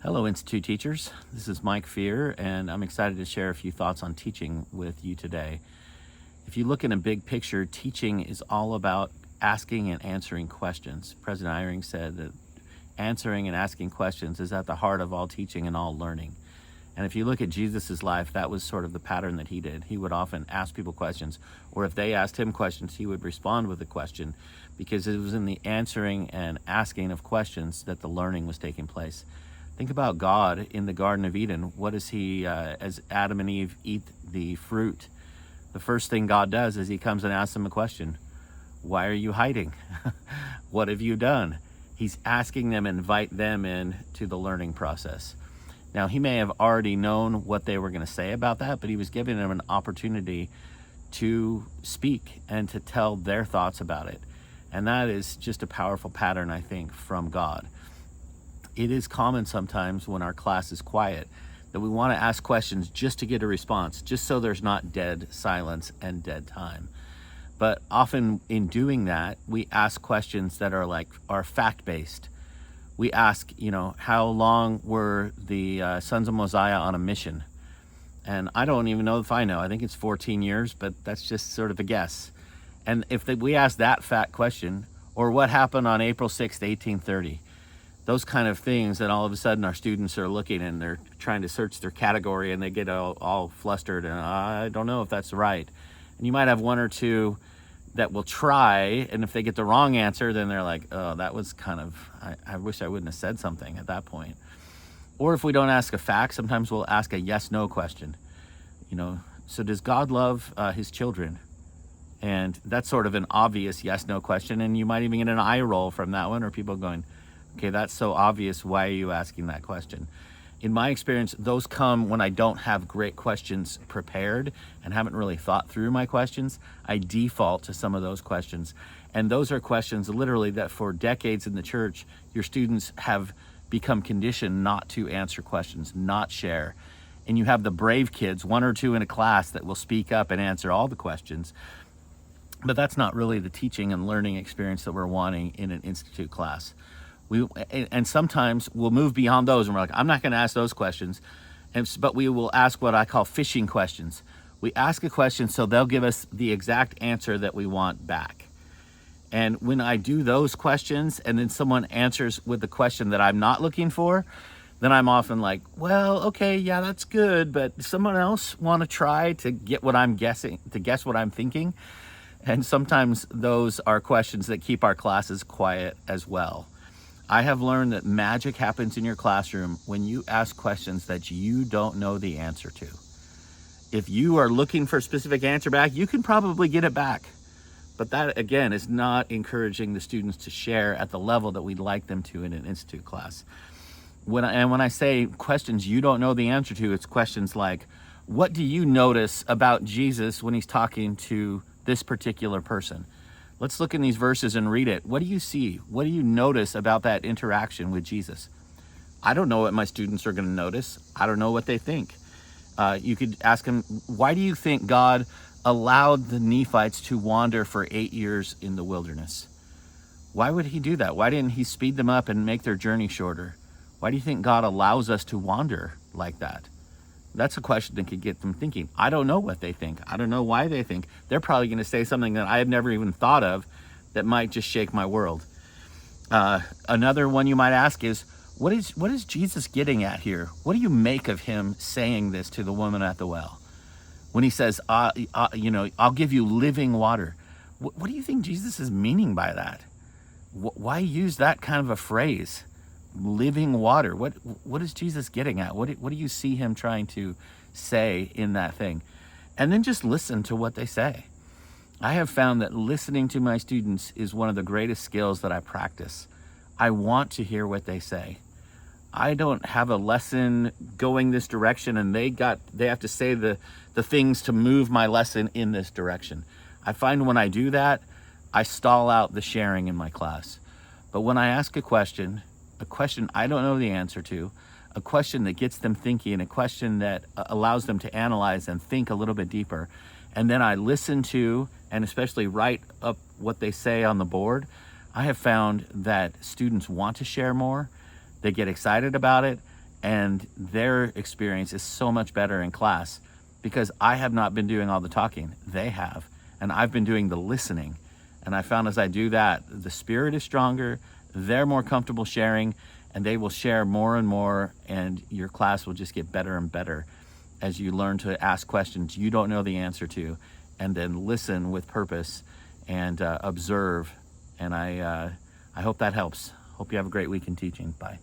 Hello, Institute teachers. This is Mike Fear, and I'm excited to share a few thoughts on teaching with you today. If you look in a big picture, teaching is all about asking and answering questions. President Eyring said that answering and asking questions is at the heart of all teaching and all learning. And if you look at Jesus's life, that was sort of the pattern that he did. He would often ask people questions, or if they asked him questions, he would respond with a question, because it was in the answering and asking of questions that the learning was taking place. Think about God in the Garden of Eden. What does he, as Adam and Eve eat the fruit, the first thing God does is he comes and asks them a question. Why are you hiding? What have you done? He's asking them, invite them in to the learning process. Now, he may have already known what they were going to say about that, but he was giving them an opportunity to speak and to tell their thoughts about it. And that is just a powerful pattern, I think, from God. It is common sometimes when our class is quiet that we want to ask questions just to get a response, just so there's not dead silence and dead time. But often in doing that, we ask questions that are fact-based. We ask, how long were the sons of Mosiah on a mission? And I don't even know if I know. I think it's 14 years, but that's just sort of a guess. And if we ask that fact question, or what happened on April 6th, 1830, those kind of things, and all of a sudden our students are looking and they're trying to search their category and they get all flustered and I don't know if that's right. And you might have one or two that will try, and if they get the wrong answer, then they're like, oh, that was kind of, I wish I wouldn't have said something at that point. Or if we don't ask a fact, sometimes we'll ask a yes-no question. So does God love his children? And that's sort of an obvious yes-no question, and you might even get an eye roll from that one, or people going, okay, that's so obvious, why are you asking that question? In my experience, those come when I don't have great questions prepared and haven't really thought through my questions. I default to some of those questions. And those are questions literally that for decades in the church, your students have become conditioned not to answer questions, not share. And you have the brave kids, one or two in a class, that will speak up and answer all the questions. But that's not really the teaching and learning experience that we're wanting in an institute class. And sometimes we'll move beyond those and we're like, I'm not going to ask those questions. But we will ask what I call fishing questions. We ask a question so they'll give us the exact answer that we want back. And when I do those questions and then someone answers with the question that I'm not looking for, then I'm often like, well, okay, yeah, that's good. But does someone else want to try to get what I'm guessing, to guess what I'm thinking? And sometimes those are questions that keep our classes quiet as well. I have learned that magic happens in your classroom when you ask questions that you don't know the answer to. If you are looking for a specific answer back, you can probably get it back. But that, again, is not encouraging the students to share at the level that we'd like them to in an institute class. When I say questions you don't know the answer to, it's questions like, what do you notice about Jesus when he's talking to this particular person? Let's look in these verses and read it. What do you see? What do you notice about that interaction with Jesus? I don't know what my students are going to notice. I don't know what they think. You could ask them, why do you think God allowed the Nephites to wander for 8 years in the wilderness? Why would he do that? Why didn't he speed them up and make their journey shorter? Why do you think God allows us to wander like that? That's a question that could get them thinking. I don't know what they think. I don't know why they think. They're probably going to say something that I have never even thought of that might just shake my world. Another one you might ask is, what is Jesus getting at here? What do you make of him saying this to the woman at the well? When he says, I'll give you living water. What do you think Jesus is meaning by that? Why use that kind of a phrase? Living water. What is Jesus getting at? What do you see him trying to say in that thing? And then just listen to what they say. I have found that listening to my students is one of the greatest skills that I practice. I want to hear what they say. I don't have a lesson going this direction and they have to say the things to move my lesson in this direction. I find when I do that, I stall out the sharing in my class. But when I ask a question I don't know the answer to, a question that gets them thinking, a question that allows them to analyze and think a little bit deeper, and then I listen to and especially write up what they say on the board, I have found that students want to share more, they get excited about it, and their experience is so much better in class because I have not been doing all the talking. They have, and I've been doing the listening. And I found as I do that, the spirit is stronger, they're more comfortable sharing, and they will share more and more, and your class will just get better and better as you learn to ask questions you don't know the answer to, and then listen with purpose and observe. And I hope that helps. Hope you have a great week in teaching. Bye.